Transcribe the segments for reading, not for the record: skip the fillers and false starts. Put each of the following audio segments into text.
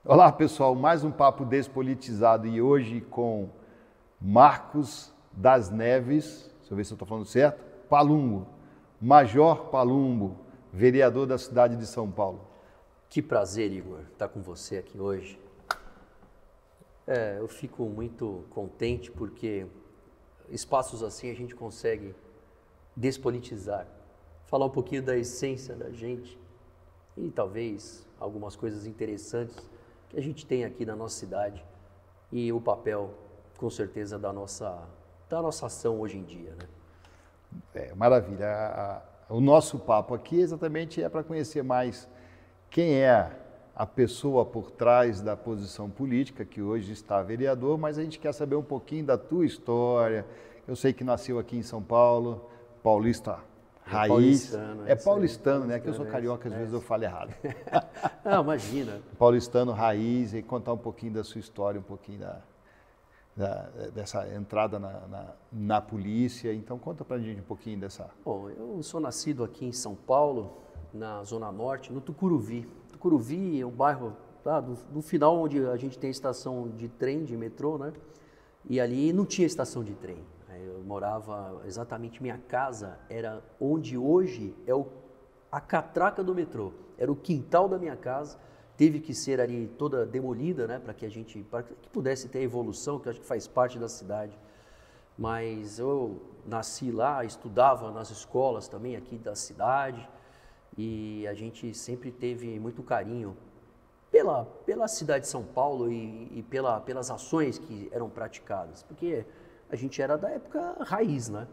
Olá, pessoal, mais um Papo Despolitizado e hoje com Marcos das Neves, deixa eu ver se eu estou falando certo, Palumbo, Major Palumbo, vereador da cidade de São Paulo. Que prazer, Igor, estar com você aqui hoje. Eu fico muito contente porque espaços assim a gente consegue despolitizar, falar um pouquinho da essência da gente e talvez algumas coisas interessantes que a gente tem aqui na nossa cidade e o papel, com certeza, da nossa ação hoje em dia, né? Maravilha. O nosso papo aqui exatamente é para conhecer mais quem é a pessoa por trás da posição política, que hoje está vereador, mas a gente quer saber um pouquinho da tua história. Eu sei que nasceu aqui em São Paulo, paulista raiz. Paulistano, né? Que eu sou carioca, às vezes eu falo errado. Não, imagina. Paulistano raiz, e contar um pouquinho da sua história, um pouquinho dessa entrada na polícia. Então, conta pra gente um pouquinho dessa... Bom, eu sou nascido aqui em São Paulo, na Zona Norte, no Tucuruvi. Tucuruvi é um bairro do final onde a gente tem a estação de trem, de metrô, né? E ali não tinha estação de trem. Eu morava exatamente, minha casa era onde hoje é a catraca do metrô. Era o quintal da minha casa. Teve que ser ali toda demolida, né, para que pudesse ter evolução, que eu acho que faz parte da cidade. Mas eu nasci lá, estudava nas escolas também aqui da cidade e a gente sempre teve muito carinho pela cidade de São Paulo e pelas ações que eram praticadas, porque a gente era da época raiz, né?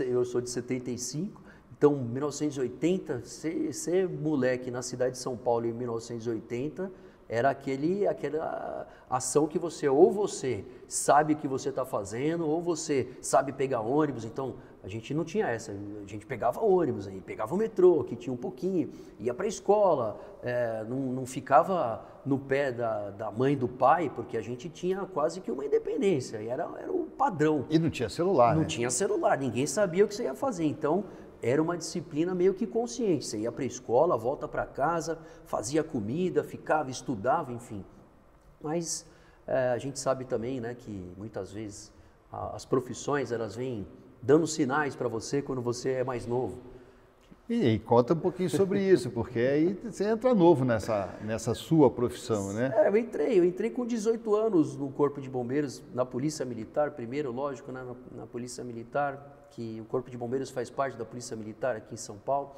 Eu sou de 75, então 1980, ser moleque na cidade de São Paulo em 1980 era aquela ação que você sabe o que você está fazendo, ou você sabe pegar ônibus. Então a gente não tinha essa, a gente pegava ônibus, aí pegava o metrô, que tinha um pouquinho, ia para a escola, não ficava no pé da mãe e do pai, porque a gente tinha quase que uma independência, e era o padrão. E não tinha celular, Não né? tinha celular, ninguém sabia o que você ia fazer, então era uma disciplina meio que consciente. Você ia para a escola, volta para casa, fazia comida, ficava, estudava, enfim. Mas a gente sabe também, né, que muitas vezes as profissões elas vêm dando sinais para você quando você é mais novo. E conta um pouquinho sobre isso, porque aí você entra novo nessa sua profissão, né? Eu entrei com 18 anos no Corpo de Bombeiros, na Polícia Militar, primeiro, lógico, né, na Polícia Militar, que o Corpo de Bombeiros faz parte da Polícia Militar aqui em São Paulo,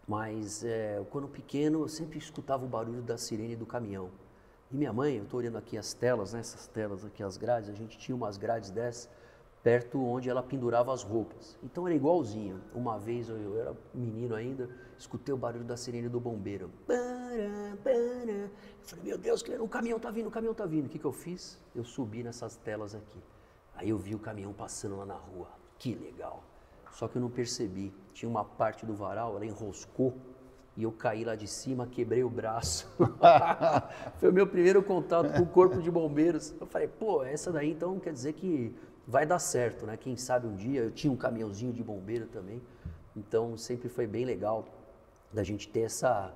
mas quando pequeno eu sempre escutava o barulho da sirene do caminhão. E minha mãe, eu estou olhando aqui as telas, né, essas telas aqui, as grades, a gente tinha umas grades dessas, perto onde ela pendurava as roupas. Então era igualzinho. Uma vez eu era menino ainda, escutei o barulho da sirene do bombeiro. Eu falei, meu Deus, o caminhão tá vindo, o caminhão tá vindo. O que eu fiz? Eu subi nessas telas aqui. Aí eu vi o caminhão passando lá na rua. Que legal. Só que eu não percebi. Tinha uma parte do varal, ela enroscou e eu caí lá de cima, quebrei o braço. Foi o meu primeiro contato com o Corpo de Bombeiros. Eu falei, essa daí então quer dizer que vai dar certo, né? Quem sabe um dia. Eu tinha um caminhãozinho de bombeiro também, então sempre foi bem legal da gente ter essa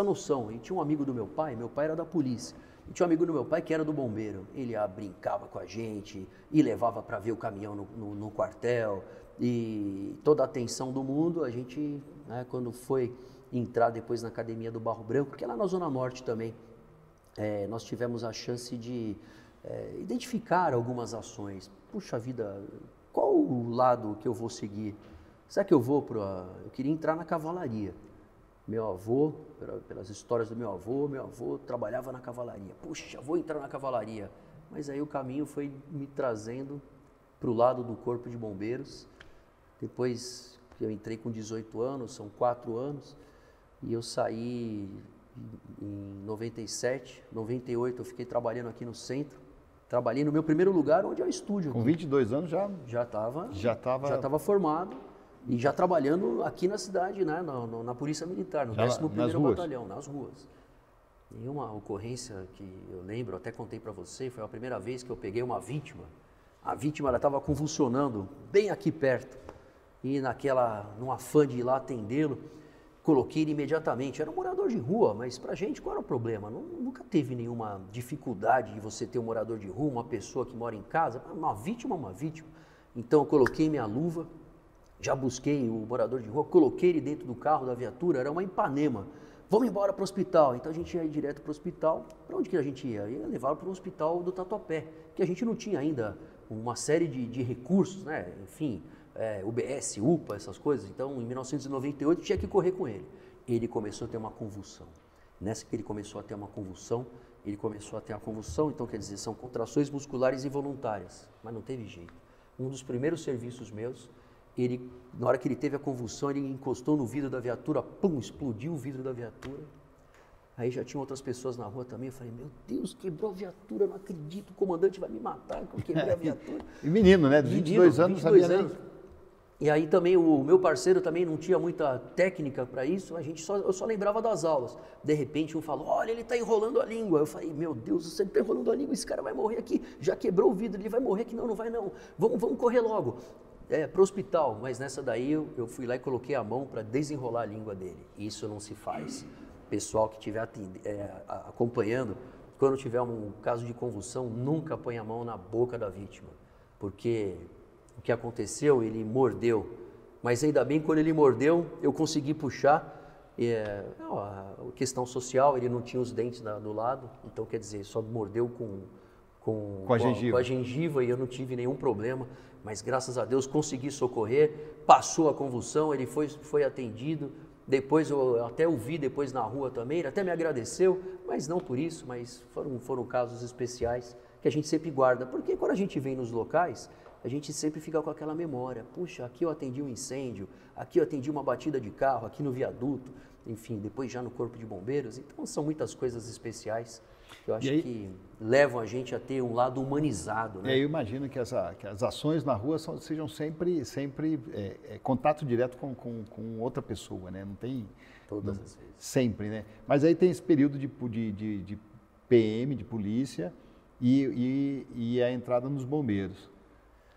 noção. E tinha um amigo do meu pai era da polícia, e tinha um amigo do meu pai que era do bombeiro. Ele brincava com a gente e levava para ver o caminhão no quartel, e toda a atenção do mundo. A gente, né, quando foi entrar depois na Academia do Barro Branco, que é lá na Zona Norte também, nós tivemos a chance de identificar algumas ações. Puxa vida, qual o lado que eu vou seguir? Será que eu eu queria entrar na cavalaria. Meu avô, pelas histórias do meu avô trabalhava na cavalaria. Puxa, vou entrar na cavalaria. Mas aí o caminho foi me trazendo para o lado do Corpo de Bombeiros. Depois eu entrei com 18 anos, são 4 anos, e eu saí em 97, 98 eu fiquei trabalhando aqui no centro. Trabalhei no meu primeiro lugar, onde é o estúdio. Com 22 anos já estava formado e já trabalhando aqui na cidade, né, na Polícia Militar, no 11º Batalhão, nas ruas. E uma ocorrência que eu lembro, até contei para você, foi a primeira vez que eu peguei uma vítima. A vítima estava convulsionando bem aqui perto. E num afã de ir lá atendê-lo, coloquei ele imediatamente. Era um morador de rua, mas pra gente qual era o problema? Nunca teve nenhuma dificuldade de você ter um morador de rua, uma pessoa que mora em casa. Uma vítima é uma vítima. Então eu coloquei minha luva, já busquei o morador de rua, coloquei ele dentro do carro da viatura, era uma Ipanema. Vamos embora para o hospital. Então a gente ia direto para o hospital. Para onde que a gente ia? Ia levar para o hospital do Tatuapé, que a gente não tinha ainda uma série de recursos, né? Enfim, UBS, UPA, essas coisas. Então, em 1998, tinha que correr com ele. Ele começou a ter uma convulsão. Nessa que ele começou a ter uma convulsão, então quer dizer, são contrações musculares involuntárias, mas não teve jeito. Um dos primeiros serviços meus, na hora que ele teve a convulsão, ele encostou no vidro da viatura, pum, explodiu o vidro da viatura. Aí já tinham outras pessoas na rua também, eu falei, meu Deus, quebrou a viatura, não acredito, o comandante vai me matar, que eu quebrei a viatura. E menino, né, de 22 anos, 22 anos. E aí também o meu parceiro também não tinha muita técnica para isso, eu só lembrava das aulas. De repente um falou, olha, ele está enrolando a língua. Eu falei, meu Deus, você está enrolando a língua, esse cara vai morrer aqui, já quebrou o vidro, ele vai morrer aqui, não vai não, vamos correr logo. Para o hospital, mas nessa daí eu fui lá e coloquei a mão para desenrolar a língua dele. Isso não se faz. Pessoal que estiver acompanhando, quando tiver um caso de convulsão, nunca põe a mão na boca da vítima, porque o que aconteceu, ele mordeu, mas ainda bem quando ele mordeu, eu consegui puxar, a questão social, ele não tinha os dentes do lado, então quer dizer, só mordeu com a gengiva e eu não tive nenhum problema, mas graças a Deus consegui socorrer, passou a convulsão, ele foi atendido, depois eu até o vi depois na rua também, ele até me agradeceu, mas não por isso, mas foram casos especiais que a gente sempre guarda, porque quando a gente vem nos locais, a gente sempre fica com aquela memória, puxa, aqui eu atendi um incêndio, aqui eu atendi uma batida de carro, aqui no viaduto, enfim, depois já no Corpo de Bombeiros, então são muitas coisas especiais que eu acho que levam a gente a ter um lado humanizado. Né? Eu imagino que as ações na rua sejam sempre contato direto com outra pessoa, né? Não tem... Todas as vezes. Sempre, né? Mas aí tem esse período de PM, de polícia e a entrada nos bombeiros.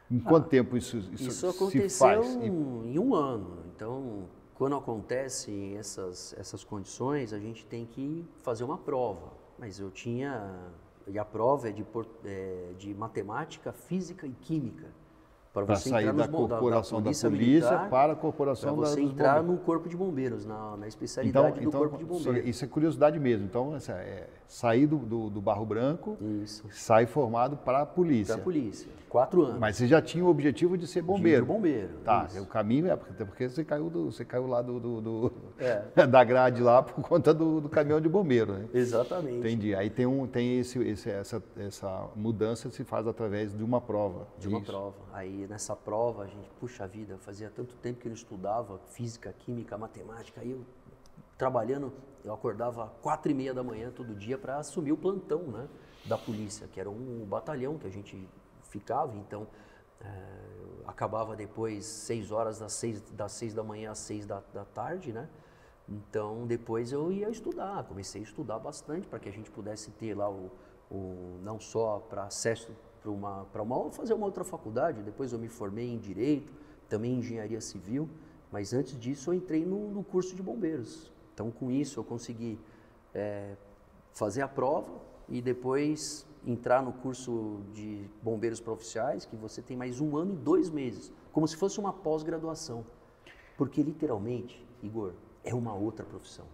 Em quanto tempo isso aconteceu se faz? Em um ano. Então, quando acontecem essas condições, a gente tem que fazer uma prova. Mas e a prova é de matemática, física e química. Para sair da corporação da polícia militar, para a corporação dos bombeiros. Para você entrar no Corpo de Bombeiros, na especialidade do Corpo de Bombeiros. Isso é curiosidade mesmo. Então, sair do Barro Branco, sai formado para a polícia. Para a polícia, 4 anos. Mas você já tinha o objetivo de ser bombeiro. De bombeiro. Tá, o caminho até porque você caiu lá da grade lá por conta do caminhão de bombeiro, né? Exatamente. Entendi. Aí essa mudança se faz através de uma prova. De uma prova. Aí nessa prova a gente, puxa vida, fazia tanto tempo que eu não estudava física, química, matemática, aí eu trabalhando, eu acordava às 4h30 da manhã todo dia para assumir o plantão, né, da polícia, que era um batalhão que a gente ficava, então acabava depois 6 horas, das 6 da manhã às 6 da tarde, né, então depois eu ia estudar, comecei a estudar bastante para que a gente pudesse ter lá não só para acesso fazer uma outra faculdade, depois eu me formei em Direito, também em Engenharia Civil, mas antes disso eu entrei no curso de bombeiros. Então com isso eu consegui fazer a prova e depois entrar no curso de bombeiros profissionais, que você tem mais 1 ano e 2 meses, como se fosse uma pós-graduação, porque literalmente, Igor, é uma outra profissão.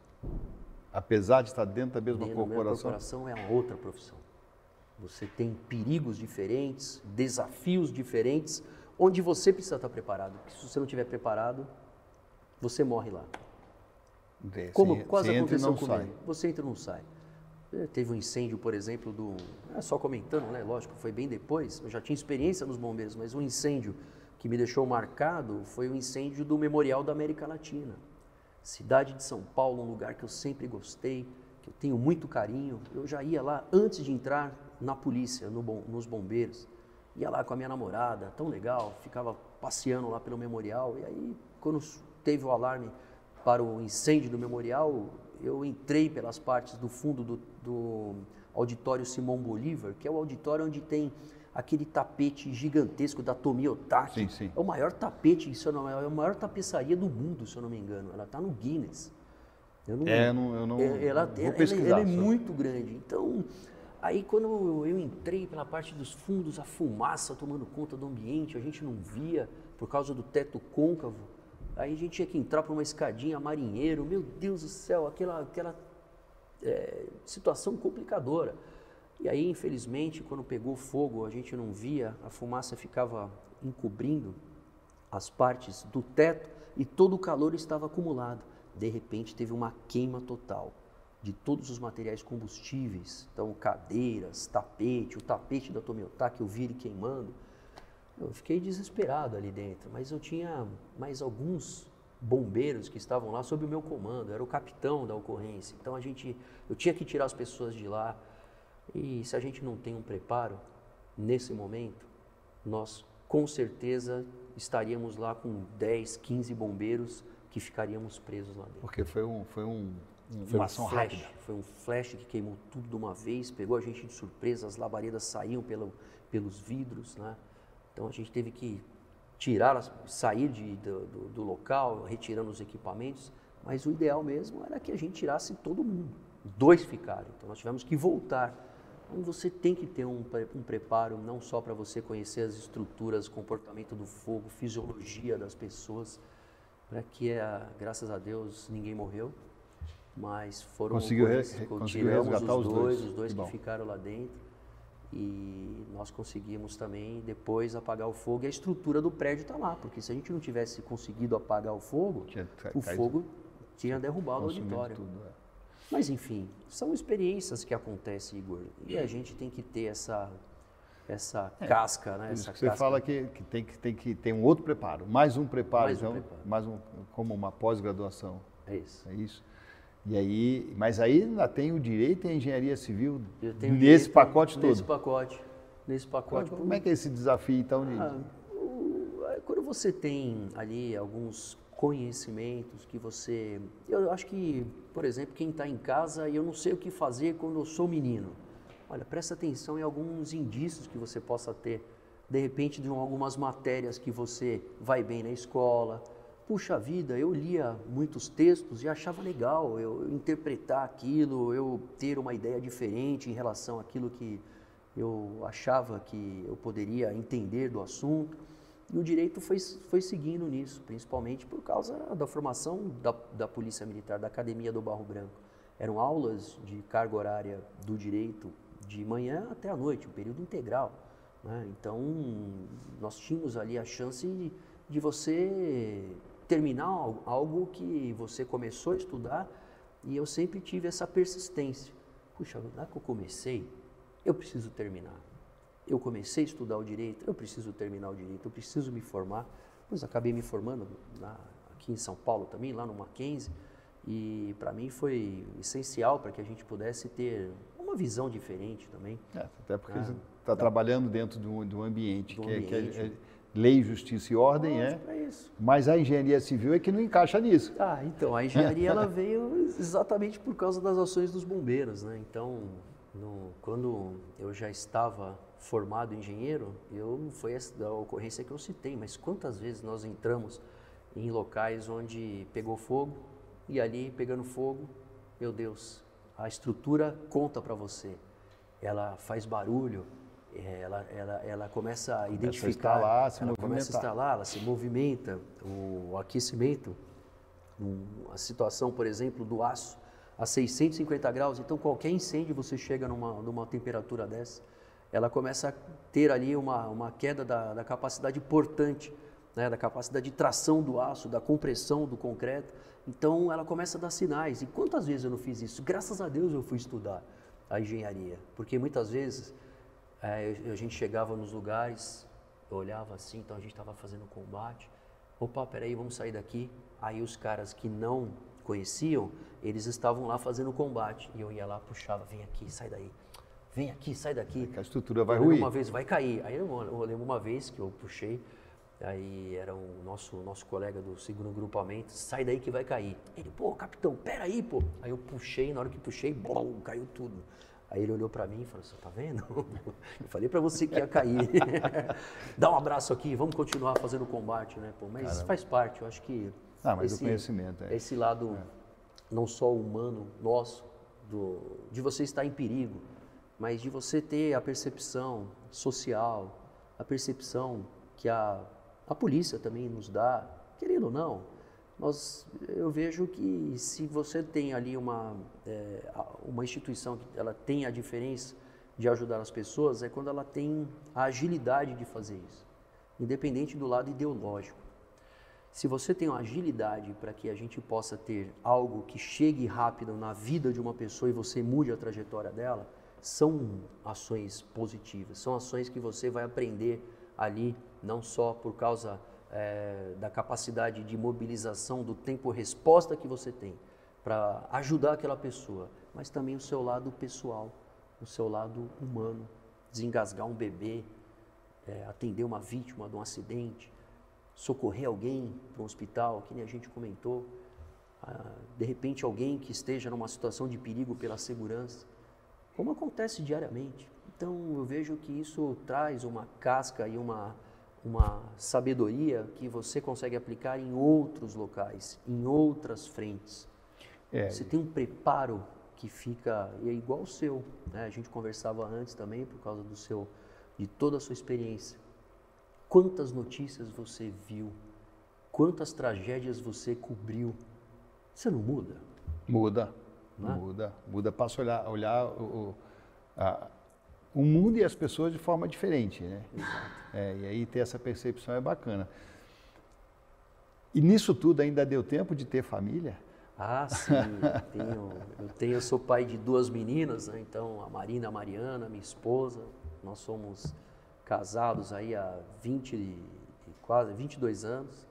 Apesar de estar dentro da mesma corporação? A corporação é uma outra profissão. Você tem perigos diferentes, desafios diferentes, onde você precisa estar preparado. Porque se você não estiver preparado, você morre lá. Como quase aconteceu comigo. Você entra e não sai. Teve um incêndio, por exemplo, só comentando, né? Lógico, foi bem depois. Eu já tinha experiência nos bombeiros, mas um incêndio que me deixou marcado foi o incêndio do Memorial da América Latina. Cidade de São Paulo, um lugar que eu sempre gostei, que eu tenho muito carinho. Eu já ia lá antes de entrar na polícia, nos bombeiros. Ia lá com a minha namorada, tão legal, ficava passeando lá pelo memorial. E aí, quando teve o alarme para o incêndio do memorial, eu entrei pelas partes do fundo do auditório Simão Bolívar, que é o auditório onde tem aquele tapete gigantesco da Tomi Otaki. Sim. É o maior tapete, é a maior tapeçaria do mundo, se eu não me engano. Ela está no Guinness. Eu não, eu não vou pesquisar. Ela é muito grande. Então, aí quando eu entrei pela parte dos fundos, a fumaça tomando conta do ambiente, a gente não via por causa do teto côncavo. Aí a gente tinha que entrar por uma escadinha marinheiro. Meu Deus do céu, aquela situação complicadora. E aí, infelizmente, quando pegou fogo, a gente não via, a fumaça ficava encobrindo as partes do teto e todo o calor estava acumulado. De repente, teve uma queima total de todos os materiais combustíveis, então cadeiras, tapete, o tapete da Tomiotá que eu vi ele queimando. Eu fiquei desesperado ali dentro, mas eu tinha mais alguns bombeiros que estavam lá sob o meu comando, eu era o capitão da ocorrência, então eu tinha que tirar as pessoas de lá. E se a gente não tem um preparo nesse momento, nós com certeza estaríamos lá com 10, 15 bombeiros que ficaríamos presos lá dentro. Porque foi uma ação rápida. Foi um flash que queimou tudo de uma vez, pegou a gente de surpresa, as labaredas saíam pelos vidros, né? Então a gente teve que sair do local, retirando os equipamentos, mas o ideal mesmo era que a gente tirasse todo mundo. 2 ficaram, então nós tivemos que voltar. Então você tem que ter um preparo, não só para você conhecer as estruturas, comportamento do fogo, fisiologia das pessoas, para que, graças a Deus, ninguém morreu, mas conseguiu tiramos resgatar os dois que ficaram lá dentro, e nós conseguimos também depois apagar o fogo, e a estrutura do prédio está lá, porque se a gente não tivesse conseguido apagar o fogo tinha derrubado o auditório. Tudo, Mas, enfim, são experiências que acontecem, Igor, e a gente tem que ter essa casca, né? Isso que você fala que tem que ter um outro preparo, mais um preparo, como uma pós-graduação. É isso. É isso. E aí, mas aí ainda tem o direito e a engenharia civil nesse pacote todo? Nesse pacote. Como é que é esse desafio, então? Quando você tem ali alguns conhecimentos que você... Eu acho que, por exemplo, quem está em casa e eu não sei o que fazer quando eu sou menino. Olha, presta atenção em alguns indícios que você possa ter. De repente, de algumas matérias que você vai bem na escola. Puxa vida, eu lia muitos textos e achava legal eu interpretar aquilo, eu ter uma ideia diferente em relação àquilo que eu achava que eu poderia entender do assunto. E o direito foi seguindo nisso, principalmente por causa da formação da Polícia Militar, da Academia do Barro Branco. Eram aulas de carga horária do direito de manhã até a noite, um período integral, né? Então, nós tínhamos ali a chance de você terminar algo que você começou a estudar, e eu sempre tive essa persistência. Puxa, lá que eu comecei, eu preciso terminar. Eu comecei a estudar o direito, eu preciso terminar o direito, eu preciso me formar. Pois acabei me formando aqui em São Paulo também, lá no Mackenzie, e para mim foi essencial para que a gente pudesse ter uma visão diferente também. Até porque você está trabalhando dentro de um ambiente que é lei, justiça e ordem, isso. Mas a engenharia civil é que não encaixa nisso. Então, a engenharia ela veio exatamente por causa das ações dos bombeiros, né? Então, quando eu já estava formado engenheiro, foi a ocorrência que eu citei, mas quantas vezes nós entramos em locais onde pegou fogo, e ali pegando fogo, meu Deus, a estrutura conta para você, ela faz barulho, ela começa a identificar, começa a instalar, ela se movimenta, o aquecimento, a situação, por exemplo, do aço a 650 graus, então qualquer incêndio você chega numa temperatura dessa, ela começa a ter ali uma queda da capacidade portante, né, da capacidade de tração do aço, da compressão do concreto, então ela começa a dar sinais. E quantas vezes eu não fiz isso? Graças a Deus eu fui estudar a engenharia, porque muitas vezes a gente chegava nos lugares, eu olhava assim, então a gente estava fazendo combate, opa, peraí, vamos sair daqui, aí os caras que não conheciam, eles estavam lá fazendo combate, e eu ia lá, puxava, vem aqui, sai daí, vem aqui, sai daqui. Que a estrutura vai ruir. Uma vez vai cair. Aí eu lembro uma vez que eu puxei, aí era o nosso colega do segundo grupamento, sai daí que vai cair. Ele, pô, capitão, peraí, pô. Aí eu puxei, na hora que puxei, blum, caiu tudo. Aí ele olhou pra mim e falou, você tá vendo? Eu falei pra você que ia cair. Dá um abraço aqui, vamos continuar fazendo o combate, né? Pô, mas faz parte, eu acho que... mas o conhecimento esse lado não só humano nosso, de você estar em perigo, mas de você ter a percepção social, a percepção que a polícia também nos dá, querendo ou não. Eu vejo que se você tem ali uma instituição que ela tem a diferença de ajudar as pessoas, é quando ela tem a agilidade de fazer isso, independente do lado ideológico. Se você tem uma agilidade para que a gente possa ter algo que chegue rápido na vida de uma pessoa e você mude a trajetória dela, são ações positivas, são ações que você vai aprender ali, não só por causa da capacidade de mobilização do tempo-resposta que você tem para ajudar aquela pessoa, mas também o seu lado pessoal, o seu lado humano, desengasgar um bebê, atender uma vítima de um acidente, socorrer alguém para um hospital, que nem a gente comentou, de repente alguém que esteja numa situação de perigo pela segurança, como acontece diariamente. Então eu vejo que isso traz uma casca e uma sabedoria que você consegue aplicar em outros locais, em outras frentes. Você tem um preparo que fica, é igual o seu, né? A gente conversava antes também por causa de toda a sua experiência. Quantas notícias você viu, quantas tragédias você cobriu, você não muda? Muda, passa a olhar o mundo e as pessoas de forma diferente, né? E aí ter essa percepção é bacana. E nisso tudo ainda deu tempo de ter família? Ah, sim, eu sou pai de 2 meninas, né? Então a Marina e a Mariana, minha esposa, nós somos casados aí há quase 22 anos,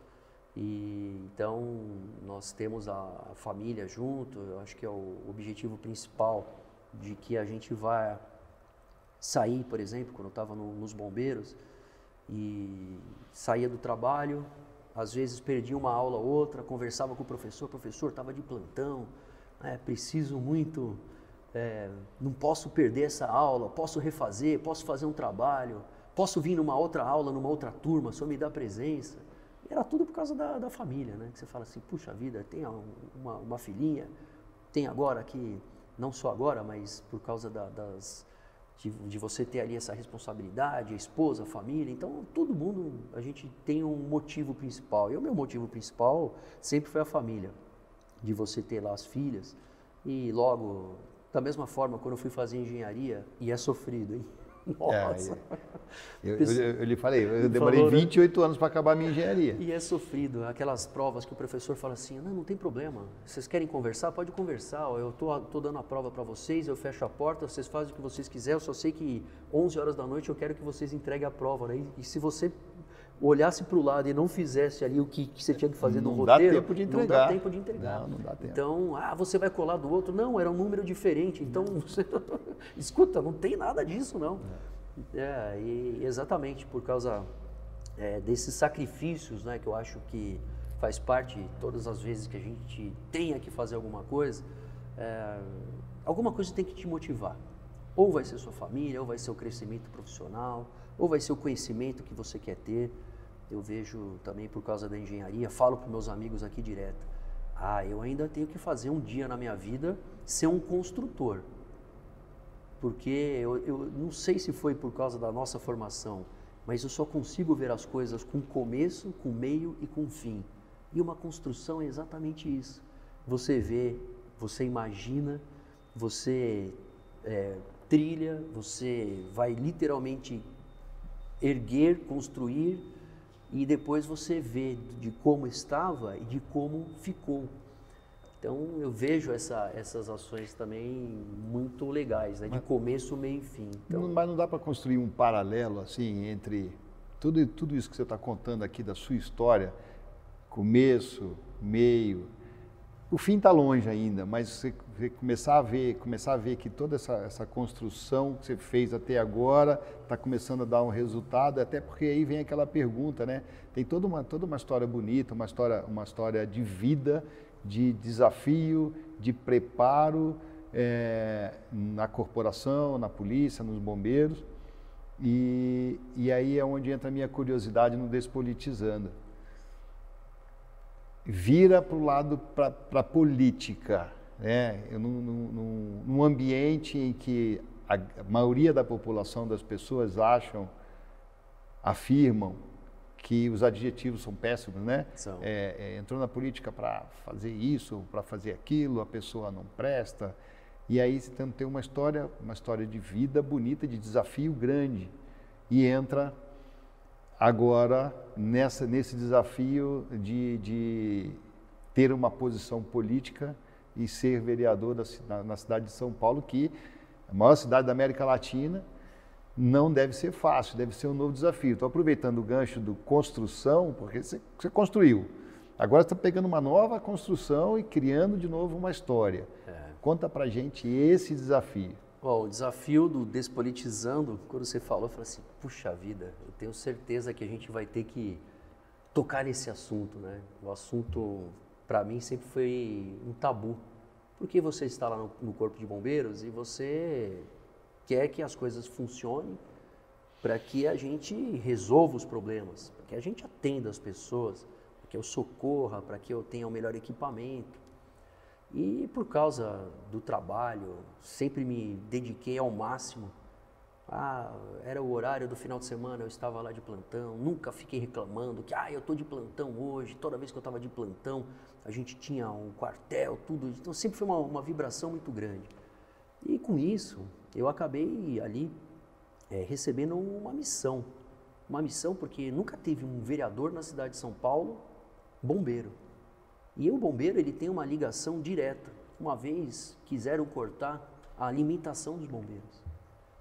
e então nós temos a família junto. Eu acho que é o objetivo principal de que a gente vai sair, por exemplo, quando eu estava nos bombeiros, e saía do trabalho, às vezes perdia uma aula ou outra, conversava com o professor estava de plantão, preciso muito, não posso perder essa aula, posso refazer, posso fazer um trabalho, posso vir numa outra aula, numa outra turma, só me dá presença. E era tudo por causa da família, né? Que você fala assim, puxa vida, tem uma filhinha, tem agora que, não só agora, mas por causa de você ter ali essa responsabilidade, a esposa, a família. Então, todo mundo, a gente tem um motivo principal. E o meu motivo principal sempre foi a família, de você ter lá as filhas. E logo, da mesma forma, quando eu fui fazer engenharia, e é sofrido, hein? Nossa! Eu lhe falei, eu demorei 28 anos para acabar a minha engenharia. E é sofrido, aquelas provas que o professor fala assim, não tem problema, vocês querem conversar? Pode conversar, eu tô dando a prova para vocês, eu fecho a porta, vocês fazem o que vocês quiserem, eu só sei que 11 horas da noite eu quero que vocês entreguem a prova, né? E se você olhasse para o lado e não fizesse ali o que você tinha que fazer no roteiro, não dá tempo de entregar. Não dá tempo de entregar. Não dá tempo. Então, você vai colar do outro. Não, era um número diferente. Então, escuta, não tem nada disso, não. E exatamente por causa desses sacrifícios, né, que eu acho que faz parte todas as vezes que a gente tenha que fazer alguma coisa tem que te motivar. Ou vai ser sua família, ou vai ser o crescimento profissional, ou vai ser o conhecimento que você quer ter. Eu vejo também por causa da engenharia, falo para meus amigos aqui direto, eu ainda tenho que fazer um dia na minha vida ser um construtor. Porque eu não sei se foi por causa da nossa formação, mas eu só consigo ver as coisas com começo, com meio e com fim. E uma construção é exatamente isso. Você vê, você imagina, você trilha, você vai literalmente erguer, construir, e depois você vê de como estava e de como ficou. Então eu vejo essas ações também muito legais, né? De começo, meio e fim. Então, mas não dá para construir um paralelo assim entre tudo isso que você está contando aqui da sua história, começo, meio, o fim está longe ainda, mas você começar a ver que toda essa construção que você fez até agora está começando a dar um resultado, até porque aí vem aquela pergunta, né? Tem toda uma história bonita, uma história de vida, de desafio, de preparo na corporação, na polícia, nos bombeiros, e aí é onde entra a minha curiosidade no Despolitizando. vira para o lado, para a política, né? Num ambiente em que a maioria da população, das pessoas afirmam que os adjetivos são péssimos, né? Entrou na política para fazer isso, para fazer aquilo, a pessoa não presta. E aí você tem uma história de vida bonita, de desafio grande. E entra agora nesse desafio de ter uma posição política e ser vereador na cidade de São Paulo, que é a maior cidade da América Latina. Não deve ser fácil, deve ser um novo desafio. Estou aproveitando o gancho do construção, porque você construiu. Agora você está pegando uma nova construção e criando de novo uma história. Conta pra gente esse desafio. O desafio do Despolitizando, quando você falou, eu falei assim, puxa vida, eu tenho certeza que a gente vai ter que tocar nesse assunto, né? O assunto, para mim, sempre foi um tabu. Porque você está lá no Corpo de Bombeiros e você quer que as coisas funcionem para que a gente resolva os problemas, para que a gente atenda as pessoas, para que eu socorra, para que eu tenha o melhor equipamento. E por causa do trabalho, sempre me dediquei ao máximo. Era o horário do final de semana, eu estava lá de plantão, nunca fiquei reclamando que eu estou de plantão hoje. Toda vez que eu estava de plantão, a gente tinha um quartel, tudo. Então sempre foi uma vibração muito grande. E com isso, eu acabei ali recebendo uma missão. Uma missão porque nunca teve um vereador na cidade de São Paulo bombeiro. E o bombeiro ele tem uma ligação direta. Uma vez quiseram cortar a alimentação dos bombeiros.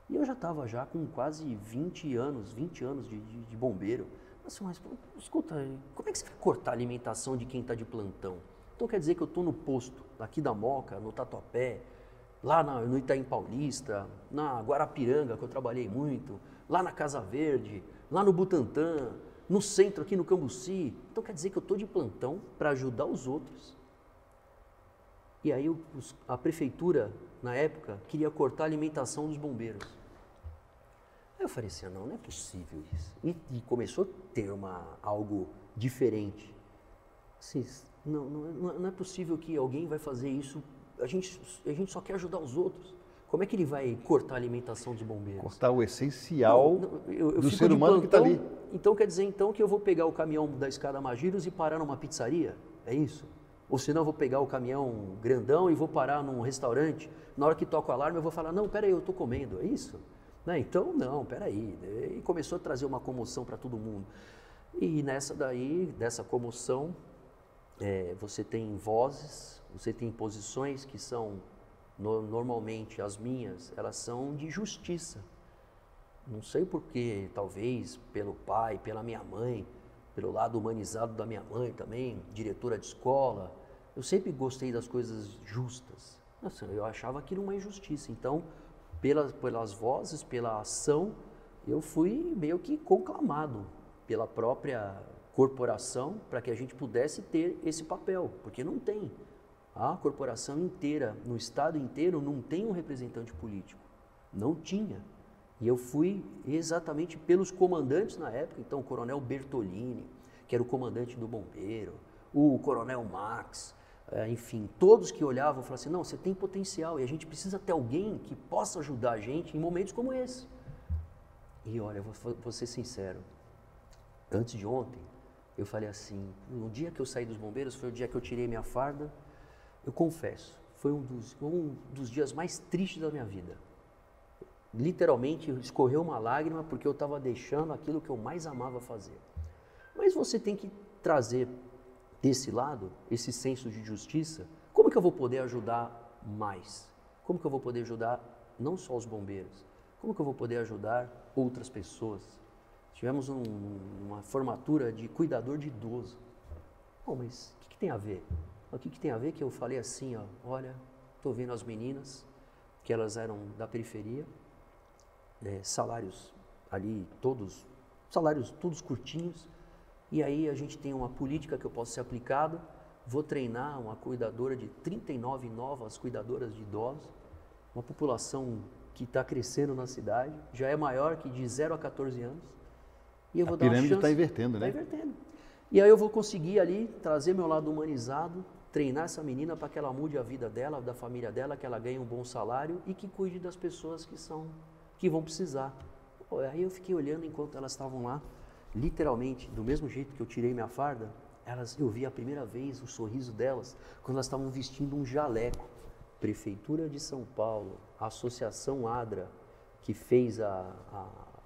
E eu já estava com quase 20 anos de bombeiro. Assim, mas escuta, como é que você vai cortar a alimentação de quem está de plantão? Então quer dizer que eu estou no posto aqui da Moca, no Tatuapé, lá no Itaim Paulista, na Guarapiranga, que eu trabalhei muito, lá na Casa Verde, lá no Butantã, no centro aqui no Cambuci. Então quer dizer que eu estou de plantão para ajudar os outros. E aí a prefeitura, na época, queria cortar a alimentação dos bombeiros. Aí eu falei assim, não é possível isso. E começou a ter algo diferente. Assim, não é possível que alguém vai fazer isso. A gente só quer ajudar os outros. Como é que ele vai cortar a alimentação dos bombeiros? Cortar o essencial eu do ser humano que está ali. Então quer dizer que eu vou pegar o caminhão da Escada Magiros e parar numa pizzaria? É isso? Ou senão eu vou pegar o caminhão grandão e vou parar num restaurante. Na hora que toca o alarme eu vou falar, não, peraí, eu estou comendo, é isso? Né? Então, não, peraí. E começou a trazer uma comoção para todo mundo. E dessa comoção, você tem vozes, você tem posições que são, normalmente as minhas, elas são de justiça. Não sei porquê, talvez pelo pai, pela minha mãe, pelo lado humanizado da minha mãe também, diretora de escola. Eu sempre gostei das coisas justas. Nossa, eu achava aquilo uma injustiça. Então, pelas vozes, pela ação, eu fui meio que conclamado pela própria corporação para que a gente pudesse ter esse papel, porque não tem. A corporação inteira, no estado inteiro, não tem um representante político. Não tinha. E eu fui exatamente pelos comandantes na época, então o coronel Bertolini, que era o comandante do bombeiro, o coronel Max, enfim, todos que olhavam e falavam assim, não, você tem potencial e a gente precisa ter alguém que possa ajudar a gente em momentos como esse. E olha, vou ser sincero, antes de ontem, eu falei assim, no dia que eu saí dos bombeiros, foi o dia que eu tirei minha farda, eu confesso, foi um dos dias mais tristes da minha vida. Literalmente escorreu uma lágrima porque eu estava deixando aquilo que eu mais amava fazer. Mas você tem que trazer desse lado, esse senso de justiça. Como que eu vou poder ajudar mais? Como que eu vou poder ajudar não só os bombeiros? Como que eu vou poder ajudar outras pessoas? Tivemos uma formatura de cuidador de idoso. Bom, mas o que tem a ver? O que tem a ver que eu falei assim, olha, estou vendo as meninas, que elas eram da periferia, salários ali salários todos curtinhos, e aí a gente tem uma política que eu posso ser aplicada, vou treinar uma cuidadora de 39 novas cuidadoras de idosos, uma população que está crescendo na cidade, já é maior que de 0 a 14 anos, e eu vou dar uma chance. A pirâmide está invertendo, né? Está invertendo. E aí eu vou conseguir ali trazer meu lado humanizado, treinar essa menina para que ela mude a vida dela, da família dela, que ela ganhe um bom salário e que cuide das pessoas que vão precisar. Pô, aí eu fiquei olhando enquanto elas estavam lá, literalmente, do mesmo jeito que eu tirei minha farda, eu vi a primeira vez o sorriso delas quando elas estavam vestindo um jaleco. Prefeitura de São Paulo, a Associação ADRA, que fez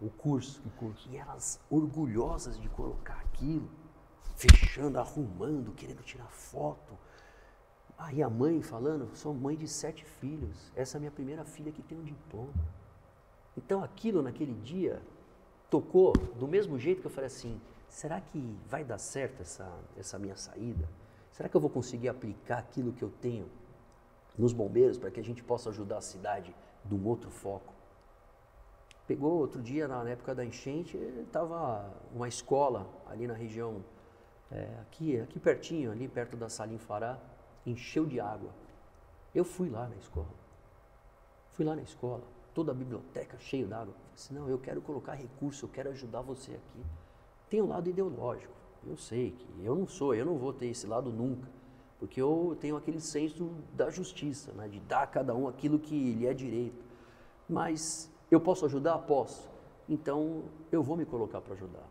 o curso. E elas orgulhosas de colocar aquilo, fechando, arrumando, querendo tirar foto. Aí a mãe falando, sou mãe de 7 filhos, essa é a minha primeira filha que tem um diploma. Então aquilo naquele dia tocou do mesmo jeito que eu falei assim, será que vai dar certo essa minha saída? Será que eu vou conseguir aplicar aquilo que eu tenho nos bombeiros para que a gente possa ajudar a cidade de um outro foco? Pegou outro dia, na época da enchente, estava uma escola ali na região, aqui pertinho, ali perto da Salim Fará, encheu de água. Eu fui lá na escola, toda a biblioteca cheia d'água. Falei assim, não, eu quero colocar recurso, eu quero ajudar você aqui. Tem um lado ideológico, eu sei que eu não vou ter esse lado nunca, porque eu tenho aquele senso da justiça, né, de dar a cada um aquilo que lhe é direito. Mas eu posso ajudar? Posso. Então eu vou me colocar para ajudar,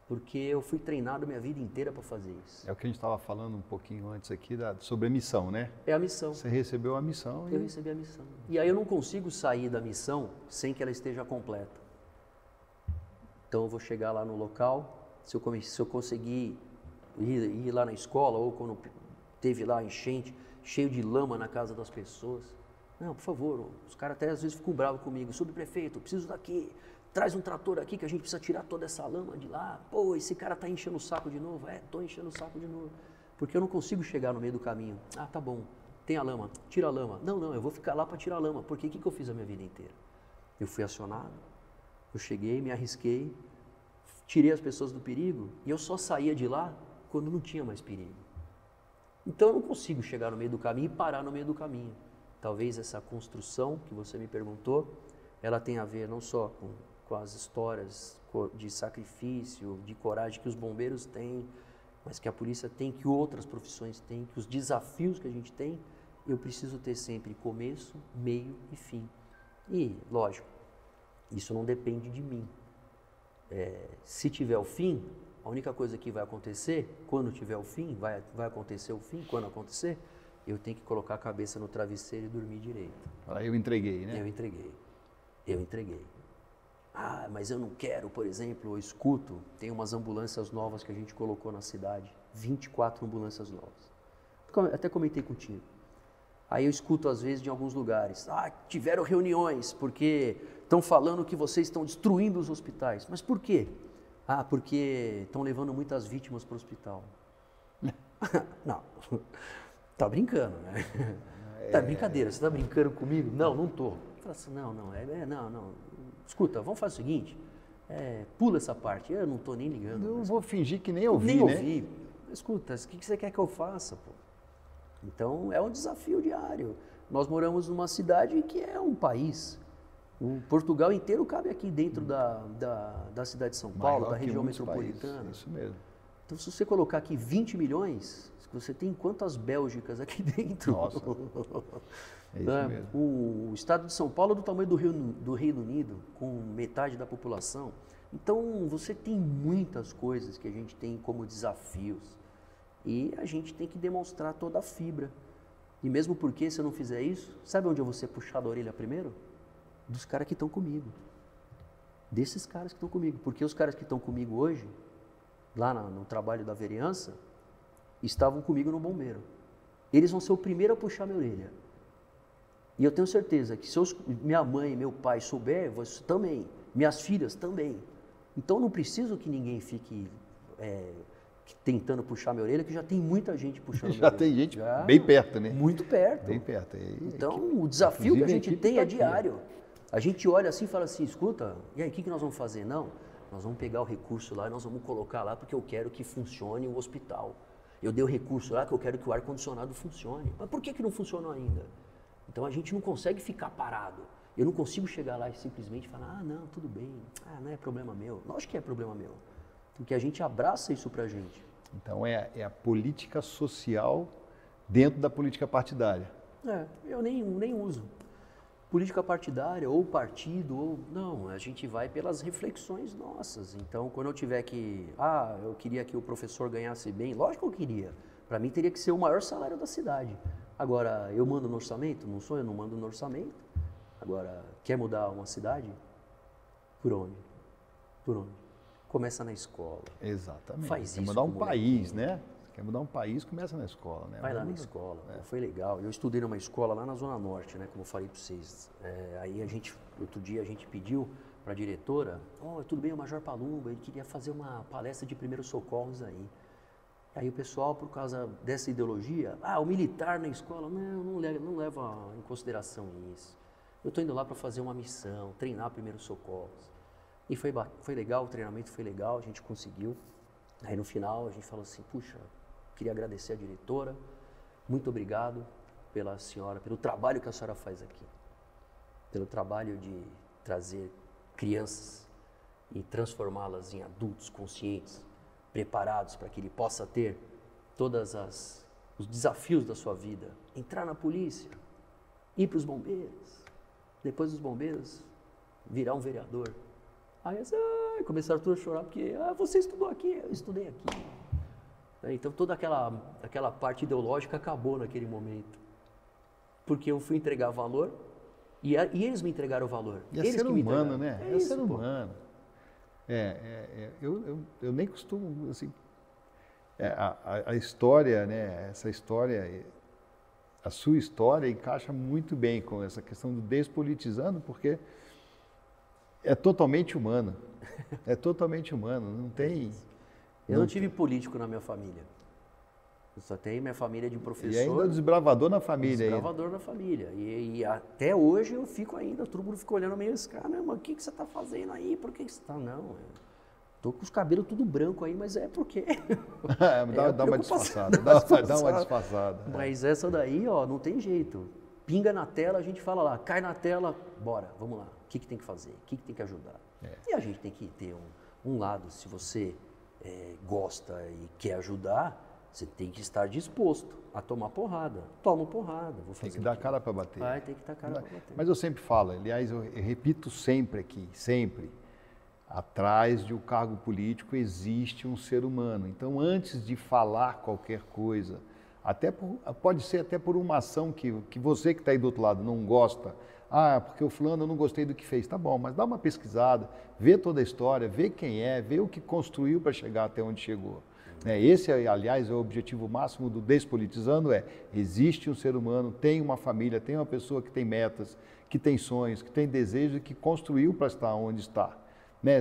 porque eu fui treinado a minha vida inteira para fazer isso. É o que a gente estava falando um pouquinho antes aqui sobre a missão, né? É a missão. Você recebeu a missão. Eu recebi a missão. E aí eu não consigo sair da missão sem que ela esteja completa. Então eu vou chegar lá no local, se eu conseguir ir lá na escola, ou quando teve lá enchente, cheio de lama na casa das pessoas. Não, por favor, os caras até às vezes ficam bravos comigo. Subprefeito, eu preciso daqui, traz um trator aqui que a gente precisa tirar toda essa lama de lá. Pô, esse cara tá enchendo o saco de novo. Tô enchendo o saco de novo. Porque eu não consigo chegar no meio do caminho. Ah, tá bom, tem a lama, tira a lama. Não, eu vou ficar lá para tirar a lama. Porque o que eu fiz a minha vida inteira? Eu fui acionado, eu cheguei, me arrisquei, tirei as pessoas do perigo e eu só saía de lá quando não tinha mais perigo. Então eu não consigo chegar no meio do caminho e parar no meio do caminho. Talvez essa construção que você me perguntou, ela tenha a ver não só com as histórias de sacrifício, de coragem que os bombeiros têm, mas que a polícia tem, que outras profissões têm, que os desafios que a gente tem, eu preciso ter sempre começo, meio e fim. E, lógico, isso não depende de mim. Se tiver o fim, a única coisa que vai acontecer, quando tiver o fim, vai acontecer o fim, quando acontecer, eu tenho que colocar a cabeça no travesseiro e dormir direito. Aí eu entreguei, né? Eu entreguei. Ah, mas eu não quero, por exemplo, eu escuto, tem umas ambulâncias novas que a gente colocou na cidade, 24 ambulâncias novas. Até comentei contigo. Aí eu escuto às vezes de alguns lugares, tiveram reuniões porque estão falando que vocês estão destruindo os hospitais. Mas por quê? Porque estão levando muitas vítimas para o hospital. Não, tá brincando, né? Tá brincadeira, você está brincando comigo? Não tô. Fala assim, não. Escuta, vamos fazer o seguinte, pula essa parte, eu não tô nem ligando. Eu vou fingir que nem ouvi, nem né? ouvi. Escuta, o que você quer que eu faça, pô? Então, é um desafio diário. Nós moramos numa cidade que é um país. O Portugal inteiro cabe aqui dentro da cidade de São Paulo, da região metropolitana. Países, isso mesmo. Então, se você colocar aqui 20 milhões, você tem quantas Bélgicas aqui dentro? Nossa, é isso mesmo. O estado de São Paulo é do tamanho do Reino Unido, com metade da população. Então, você tem muitas coisas que a gente tem como desafios. E a gente tem que demonstrar toda a fibra. E mesmo porque, se eu não fizer isso, sabe onde eu vou ser puxado a orelha primeiro? Dos caras que estão comigo. Desses caras que estão comigo. Porque os caras que estão comigo hoje, lá no trabalho da vereança, estavam comigo no bombeiro. Eles vão ser o primeiro a puxar minha orelha. E eu tenho certeza que se minha mãe e meu pai souber, você também. Minhas filhas também. Então não preciso que ninguém fique tentando puxar minha orelha, que já tem muita gente puxando minha orelha. Já tem gente bem perto, né? Muito perto. Bem perto. Então o desafio que a gente tem é diário. A gente olha assim e fala assim, escuta, e aí o que nós vamos fazer? Não, nós vamos pegar o recurso lá e nós vamos colocar lá porque eu quero que funcione o hospital. Eu dei o recurso lá que eu quero que o ar-condicionado funcione. Mas por que não funcionou ainda? Então a gente não consegue ficar parado. Eu não consigo chegar lá e simplesmente falar, não, tudo bem, não é problema meu. Lógico que é problema meu. Porque a gente abraça isso pra gente. Então, é a política social dentro da política partidária. Eu nem uso. Política partidária, ou partido, ou... Não, a gente vai pelas reflexões nossas. Então, quando eu tiver que... eu queria que o professor ganhasse bem. Lógico que eu queria. Para mim, teria que ser o maior salário da cidade. Agora, eu mando no orçamento? Não sou, eu não mando no orçamento. Agora, quer mudar uma cidade? Por onde? Por onde? Começa na escola. Exatamente. Faz quer isso mudar um com o país, né? Quer mudar um país, começa na escola, né? Vai lá na escola. Foi legal. Eu estudei numa escola lá na Zona Norte, né? Como eu falei para vocês. Aí outro dia a gente pediu para a diretora, tudo bem, o Major Palumbo, ele queria fazer uma palestra de primeiros socorros aí. Aí o pessoal, por causa dessa ideologia, o militar na escola, não leva em consideração isso. Eu estou indo lá para fazer uma missão, treinar primeiros socorros. E foi legal, o treinamento foi legal, a gente conseguiu. Aí no final a gente falou assim, puxa, queria agradecer a diretora, muito obrigado pela senhora, pelo trabalho que a senhora faz aqui. Pelo trabalho de trazer crianças e transformá-las em adultos conscientes, preparados para que ele possa ter todos os desafios da sua vida. Entrar na polícia, ir para os bombeiros, depois dos bombeiros, virar um vereador. Aí começaram todos a chorar, porque você estudou aqui, eu estudei aqui. Então toda aquela parte ideológica acabou naquele momento. Porque eu fui entregar valor e eles me entregaram o valor. E é eles ser que me humano, entregaram. né? É ser humano. Eu nem costumo, assim, a história, né? Essa história, a sua história encaixa muito bem com essa questão do despolitizando, porque é totalmente humano. É totalmente humano, não tem... Eu não tive político na minha família. Eu só tenho minha família de professor. E ainda desbravador na família. Desbravador na família. E até hoje eu fico ainda, todo mundo fica olhando meio esse cara, mas o que você está fazendo aí? Por que você está... Não, tô com os cabelos tudo branco aí, mas é porque... dá uma disfarçada, dá uma disfarçada. Mas essa daí, não tem jeito. Pinga na tela, a gente fala lá, cai na tela, bora, vamos lá. O que tem que fazer? O que tem que ajudar? E a gente tem que ter um lado, se você gosta e quer ajudar, você tem que estar disposto a tomar porrada. Toma porrada, vou fazer. Tem que dar cara para bater. Tem que dar cara para bater. Mas eu sempre falo, aliás, eu repito sempre aqui, sempre, atrás de um cargo político existe um ser humano. Então, antes de falar qualquer coisa, pode ser até por uma ação que você que está aí do outro lado não gosta, porque o fulano eu não gostei do que fez. Tá bom, mas dá uma pesquisada, vê toda a história, vê quem é, vê o que construiu para chegar até onde chegou. Esse, aliás, é o objetivo máximo do Despolitizando, existe um ser humano, tem uma família, tem uma pessoa que tem metas, que tem sonhos, que tem desejos e que construiu para estar onde está.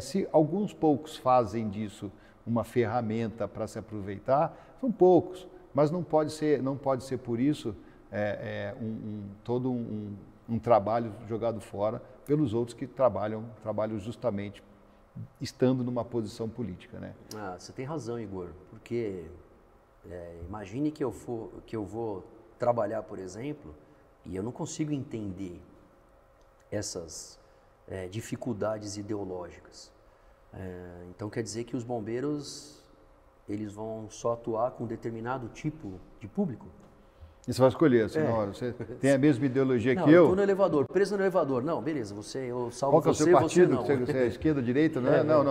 Se alguns poucos fazem disso uma ferramenta para se aproveitar, são poucos, mas não pode ser por isso todo um trabalho jogado fora pelos outros que trabalham justamente estando numa posição política, né? Você tem razão, Igor, porque imagine que eu vou trabalhar, por exemplo, e eu não consigo entender essas dificuldades ideológicas. Então quer dizer que os bombeiros eles vão só atuar com um determinado tipo de público? E você vai escolher, senhor, você tem a mesma ideologia que eu? Não, eu estou no elevador, preso no elevador. Não, beleza, eu salvo você, qual que é o seu partido? Você não. Você é esquerda, direita? Não,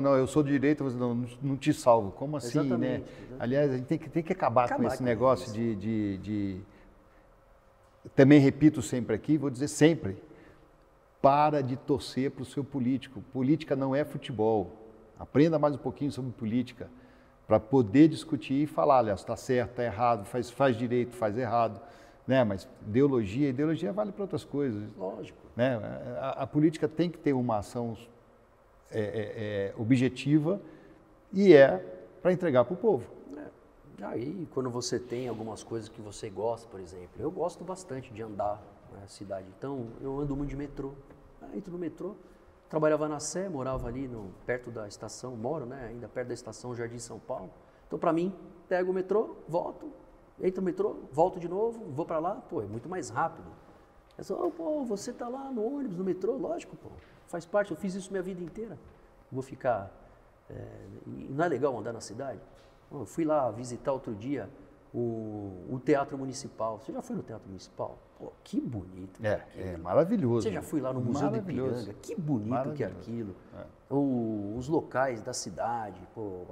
não, eu sou de direita, mas não te salvo. Como assim, exatamente, né? Aliás, a gente tem que acabar com esse negócio de... Também repito sempre aqui, vou dizer sempre, para de torcer para o seu político. Política não é futebol. Aprenda mais um pouquinho sobre política, para poder discutir e falar, olha, está certo, está errado, faz direito, faz errado, né? Mas ideologia vale para outras coisas. Lógico. Né? A política tem que ter uma ação objetiva e para entregar para o povo. Aí, quando você tem algumas coisas que você gosta, por exemplo, eu gosto bastante de andar na cidade, então eu ando muito de metrô, entro no metrô, trabalhava na Sé, morava ali perto da estação, ainda perto da estação Jardim São Paulo. Então, para mim, pego o metrô, volto, entro no metrô, volto de novo, vou para lá, é muito mais rápido. É só, você tá lá no ônibus, no metrô, lógico, faz parte, eu fiz isso minha vida inteira. Vou ficar E não é legal andar na cidade? Eu fui lá visitar outro dia o Teatro Municipal. Você já foi no Teatro Municipal? Pô, que bonito. É maravilhoso. Você já foi lá no Museu do Ipiranga? Que bonito que é aquilo. Os locais da cidade, pô,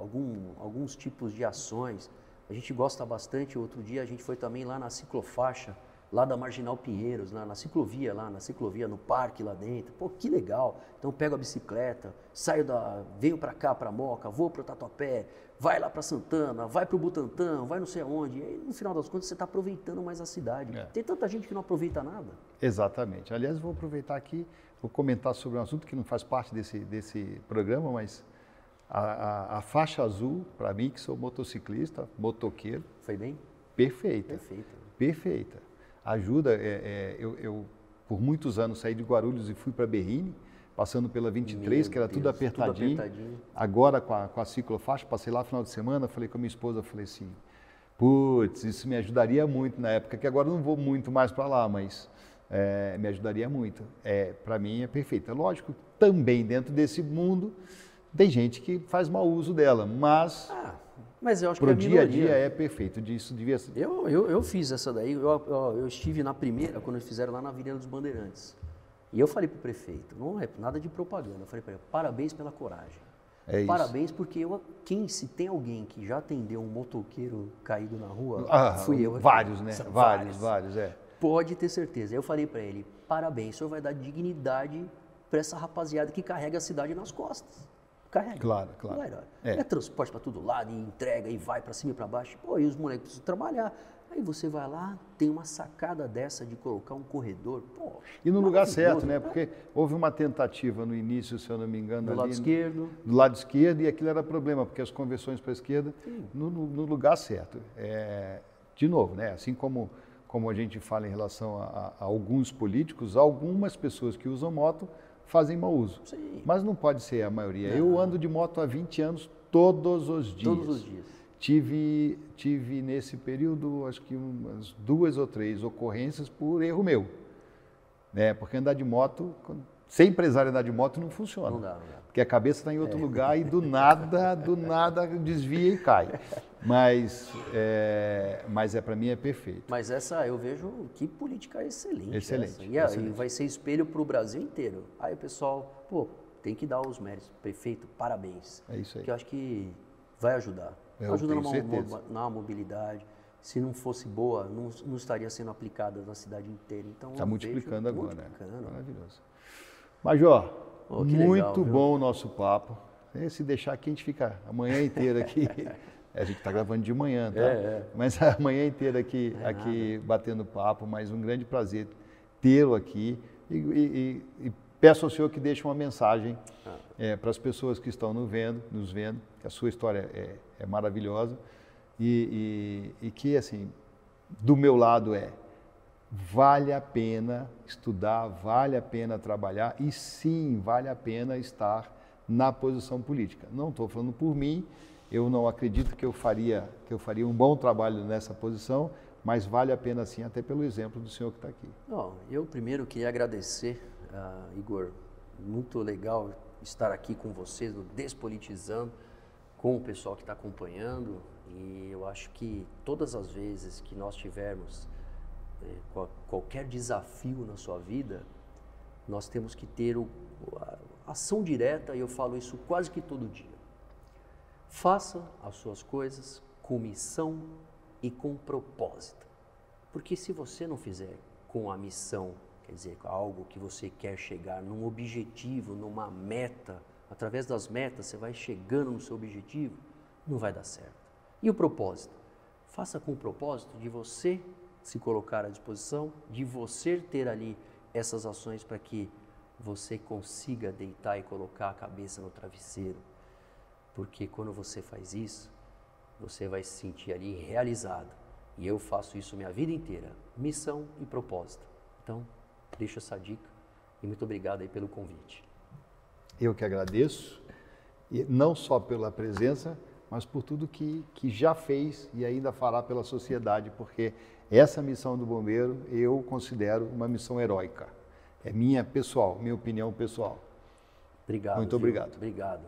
alguns tipos de ações. A gente gosta bastante. Outro dia a gente foi também lá na ciclofaixa, lá da Marginal Pinheiros, na ciclovia, no parque lá dentro. Pô, que legal. Então pego a bicicleta, venho para cá, para Moca, vou para o Tatuapé, vai lá para Santana, vai para o Butantã, vai não sei aonde. E aí, no final das contas, você está aproveitando mais a cidade. Tem tanta gente que não aproveita nada. Exatamente. Aliás, vou aproveitar aqui, vou comentar sobre um assunto que não faz parte desse programa, mas a faixa azul, para mim, que sou motociclista, motoqueiro. Foi bem? Perfeita. Perfeita. Ajuda, eu por muitos anos saí de Guarulhos e fui para Berrini, passando pela 23, que era tudo apertadinho. Agora com a ciclofaixa, passei lá no final de semana, falei com a minha esposa, falei assim, putz, isso me ajudaria muito na época, que agora eu não vou muito mais para lá, mas me ajudaria muito. Para mim é perfeito. É lógico, também dentro desse mundo, tem gente que faz mau uso dela, mas eu acho que pro dia a dia é perfeito. Isso devia ser. Eu fiz essa daí, eu estive na primeira, quando eles fizeram lá na Avenida dos Bandeirantes. E eu falei para o prefeito, não é nada de propaganda, eu falei para ele, parabéns pela coragem. Parabéns porque se tem alguém que já atendeu um motoqueiro caído na rua, fui eu. Vários, né? Vários. Pode ter certeza. Eu falei para ele, parabéns, o senhor vai dar dignidade para essa rapaziada que carrega a cidade nas costas. Carrega. Claro. É transporte para todo lado, e entrega, e vai para cima e para baixo. Pô, e os moleques precisam trabalhar. Aí você vai lá, tem uma sacada dessa de colocar um corredor. Pô, e no lugar certo, né? Porque houve uma tentativa no início, se eu não me engano, do lado esquerdo. Do lado esquerdo, e aquilo era problema, porque as conversões para a esquerda, no lugar certo. De novo, né? Assim como a gente fala em relação a alguns políticos, algumas pessoas que usam moto fazem mau uso. Sim. Mas não pode ser a maioria. Eu ando de moto há 20 anos, todos os dias. Todos os dias. Tive nesse período, acho que umas 2 ou 3 ocorrências por erro meu. Né? Porque andar de moto, ser empresário andar de moto não funciona. Não dá. Porque a cabeça está em outro lugar e do nada desvia e cai. Mas para mim é perfeito. Mas essa eu vejo que política excelente. Excelente. E vai ser espelho para o Brasil inteiro. Aí o pessoal, tem que dar os méritos. Prefeito, parabéns. É isso aí. Que eu acho que vai ajudar. Ajuda na mobilidade. Se não fosse boa, não estaria sendo aplicada na cidade inteira. Então, está multiplicando agora, né? Maravilhoso. Major, muito legal, bom o nosso papo. Se deixar aqui, a gente fica a manhã inteira aqui. A gente está gravando de manhã, tá? Mas a manhã inteira aqui batendo papo, mas um grande prazer tê-lo aqui. E peço ao senhor que deixe uma mensagem para as pessoas que estão nos vendo, que a sua história é maravilhosa e que, assim, do meu lado vale a pena estudar, vale a pena trabalhar e sim, vale a pena estar na posição política. Não estou falando por mim, eu não acredito que eu faria um bom trabalho nessa posição, mas vale a pena sim, até pelo exemplo do senhor que está aqui. Eu primeiro queria agradecer, Igor, muito legal estar aqui com vocês, no Despolitizando, com o pessoal que está acompanhando, e eu acho que todas as vezes que nós tivermos qualquer desafio na sua vida, nós temos que ter a ação direta, e eu falo isso quase que todo dia. Faça as suas coisas com missão e com propósito. Porque se você não fizer com a missão, quer dizer, algo que você quer chegar, num objetivo, numa meta, através das metas você vai chegando no seu objetivo, não vai dar certo. E o propósito? Faça com o propósito de você se colocar à disposição, de você ter ali essas ações para que você consiga deitar e colocar a cabeça no travesseiro. Porque quando você faz isso, você vai se sentir ali realizado. E eu faço isso minha vida inteira, missão e propósito. Então, deixo essa dica e muito obrigado aí pelo convite. Eu que agradeço, e não só pela presença, mas por tudo que já fez e ainda fará pela sociedade, porque essa missão do bombeiro eu considero uma missão heróica. É minha opinião pessoal. Obrigado. Muito obrigado. Obrigado.